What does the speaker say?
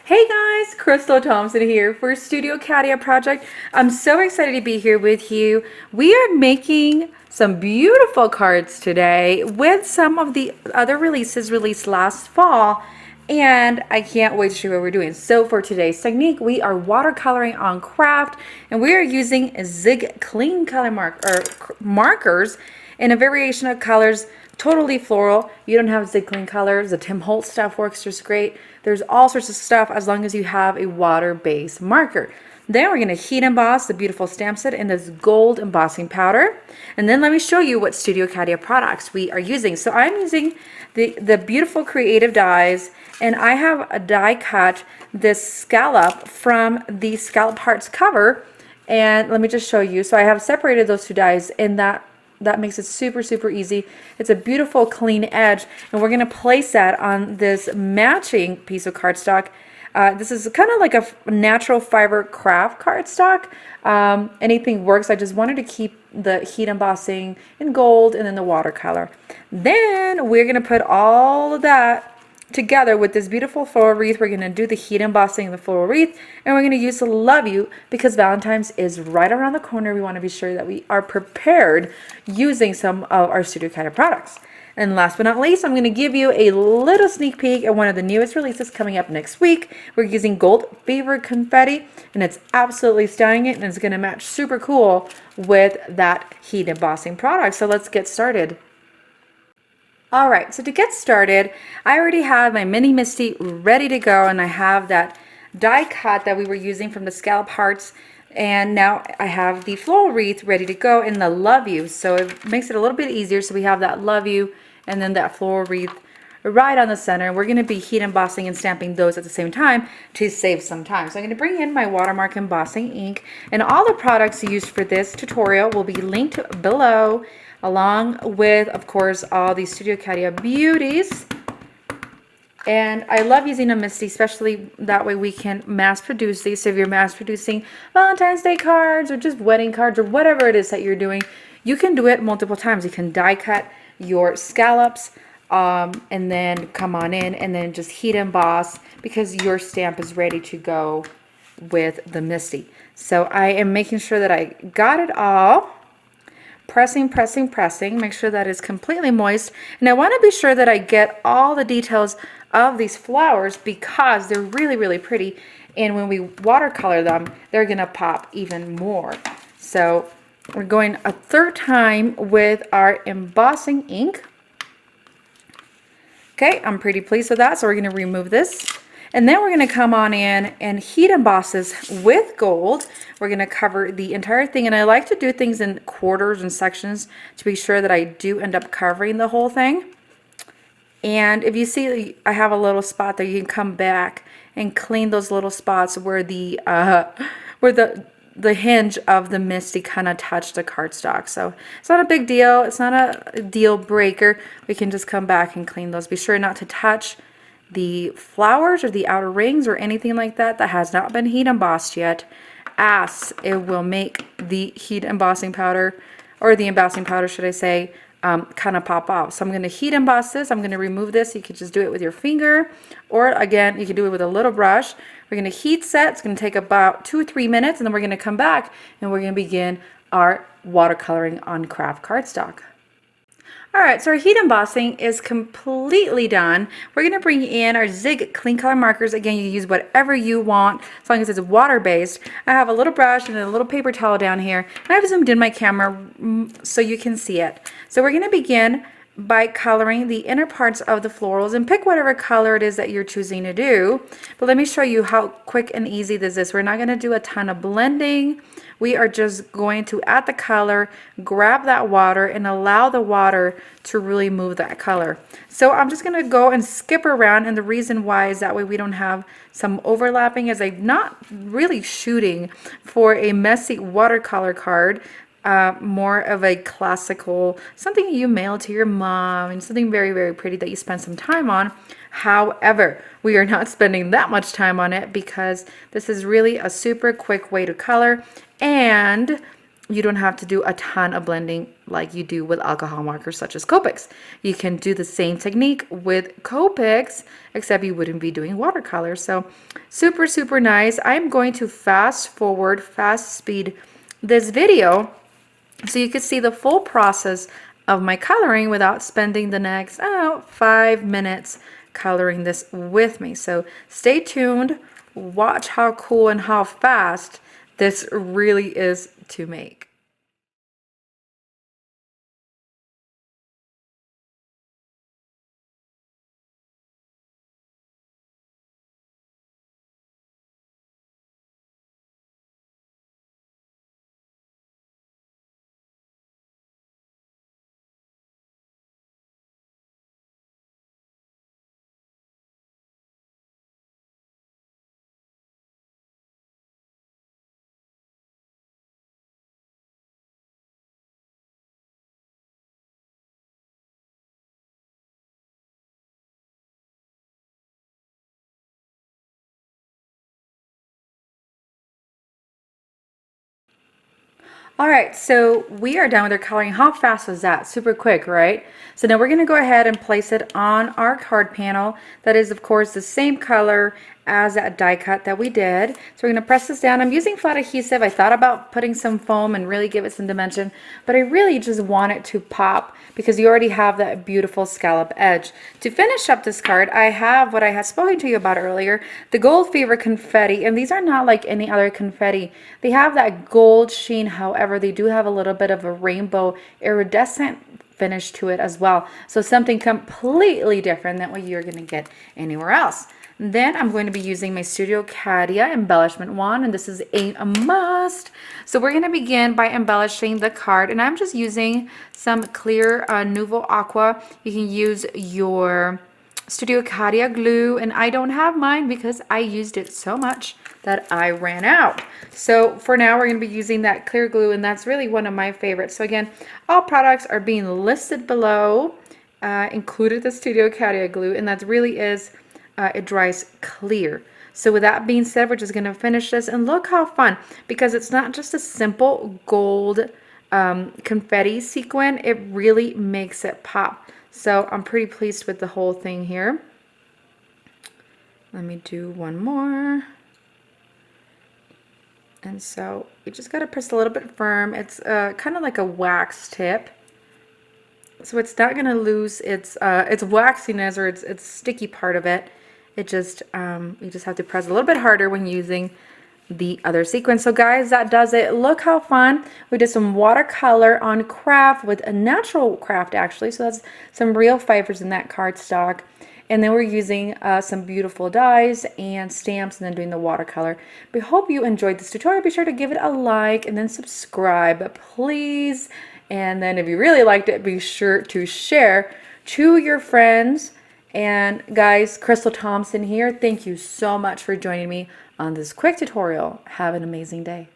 Hey guys, Crystal Thompson here for Studio Katia Project. I'm so excited to be here with you. We are making some beautiful cards today with some of the other releases released last fall, and I can't wait to show you what we're doing. So for today's technique, we are watercoloring on craft, and we are using Zig Clean color markers in a variation of colors, totally floral. You don't have Zig Clean colors. The Tim Holtz stuff works just great. There's all sorts of stuff as long as you have a water-based marker. Then we're going to heat emboss the beautiful stamp set in this gold embossing powder. And then let me show you what Studio Katia products we are using. So I'm using the beautiful creative dies, and I have a die cut this scallop from the Scallop Hearts cover. And let me just show you. So I have separated those two dies, and that makes it super easy. It's a beautiful clean edge, and we're going to place that on this matching piece of cardstock. This is kind of like a natural fiber craft cardstock. Anything works. I just wanted to keep the heat embossing in gold and then the watercolor. Then we're going to put all of that together with this beautiful floral wreath. We're going to do the heat embossing of the floral wreath, and we're going to use the Love You because Valentine's is right around the corner. We want to be sure that we are prepared using some of our Studio Katia products. And last but not least, I'm going to give you a little sneak peek at one of the newest releases coming up next week. We're using Gold Fever Confetti, and it's absolutely stunning, and it's going to match super cool with that heat embossing product. So let's get started. All right, so to get started, I already have my mini Misty ready to go, and I have that die cut that we were using from the Scallop Hearts, and now I have the floral wreath ready to go in the Love You, so it makes it a little bit easier. So we have that Love You and then that floral wreath right on the center. We're going to be heat embossing and stamping those at the same time to save some time. So I'm going to bring in my watermark embossing ink, and all the products used for this tutorial will be linked below, along with, of course, all these Studio Katia beauties. And I love using a Misty, especially that way we can mass produce these. So if you're mass producing Valentine's Day cards or just wedding cards or whatever it is that you're doing, you can do it multiple times. You can die cut your scallops and then come on in and then just heat emboss because your stamp is ready to go with the Misty. So I am making sure that I got it all. Pressing, make sure that it's completely moist. And I want to be sure that I get all the details of these flowers because they're really pretty. And when we watercolor them, they're going to pop even more. So we're going a third time with our embossing ink. Okay, I'm pretty pleased with that. So we're going to remove this. And then we're going to come on in and heat emboss this with gold. We're going to cover the entire thing. And I like to do things in quarters and sections to be sure that I do end up covering the whole thing. And if you see I have a little spot there, you can come back and clean those little spots where the hinge of the Misty kind of touched the cardstock. So it's not a big deal. It's not a deal breaker. We can just come back and clean those. Be sure not to touch the flowers or the outer rings or anything like that that has not been heat embossed yet, as it will make the heat embossing powder, or the embossing powder should I say, kind of pop off. So I'm going to heat emboss this. I'm going to remove this. You could just do it with your finger, or again you could do it with a little brush. We're going to heat set. It's going to take about 2 or 3 minutes, and then we're going to come back and we're going to begin our watercoloring on Kraft Cardstock. All right, so our heat embossing is completely done. We're going to bring in our Zig Clean Color markers. Again, you use whatever you want as long as it's water-based. I have a little brush and a little paper towel down here, and I've zoomed in my camera so you can see it. So we're going to begin by coloring the inner parts of the florals, and pick whatever color it is that you're choosing to do. But let me show you how quick and easy this is. We're not going to do a ton of blending. We are just going to add the color, grab that water, and allow the water to really move that color. So I'm just going to go and skip around, and the reason why is that way we don't have some overlapping, as I'm not really shooting for a messy watercolor card. More of a classical, something you mail to your mom, and something very pretty that you spend some time on. However, we are not spending that much time on it because this is really a super quick way to color, and you don't have to do a ton of blending like you do with alcohol markers such as Copics. You can do the same technique with Copics, except you wouldn't be doing watercolor. So super, super nice. I'm going to fast speed this video so you can see the full process of my coloring without spending the next 5 minutes coloring this with me. So stay tuned, watch how cool and how fast this really is to make. All right, so we are done with our coloring. How fast was that? Super quick, right? So now we're going to go ahead and place it on our card panel. That is, of course, the same color as that die cut that we did. So we're going to press this down. I'm using flat adhesive. I thought about putting some foam and really give it some dimension, but I really just want it to pop because you already have that beautiful scallop edge. To finish up this card, I have what I had spoken to you about earlier, the Gold Fever confetti, and these are not like any other confetti. They have that gold sheen, however, they do have a little bit of a rainbow iridescent finish to it as well. So something completely different than what you're going to get anywhere else. Then I'm going to be using my Studio Cadia embellishment wand, and this is a must. So we're going to begin by embellishing the card, and I'm just using some clear Nuvo Aqua. You can use your Studio Cadia glue, and I don't have mine because I used it so much that I ran out. So for now, we're going to be using that clear glue, and that's really one of my favorites. So again, all products are being listed below, included the Studio Cadia glue, and that really is it dries clear. So with that being said, we're just going to finish this, and look how fun, because it's not just a simple gold confetti sequin, it really makes it pop. So I'm pretty pleased with the whole thing here. Let me do one more. And so you just got to press a little bit firm. It's kind of like a wax tip, so it's not going to lose its waxiness or its sticky part of it. It just you just have to press a little bit harder when using the other sequence. So guys, that does it. Look how fun. We did some watercolor on craft with a natural craft actually. So that's some real fibers in that cardstock. And then we're using some beautiful dies and stamps and then doing the watercolor. We hope you enjoyed this tutorial. Be sure to give it a like and then subscribe, please. And then if you really liked it, be sure to share to your friends. And guys, Crystal Thompson here. Thank you so much for joining me on this quick tutorial. Have an amazing day.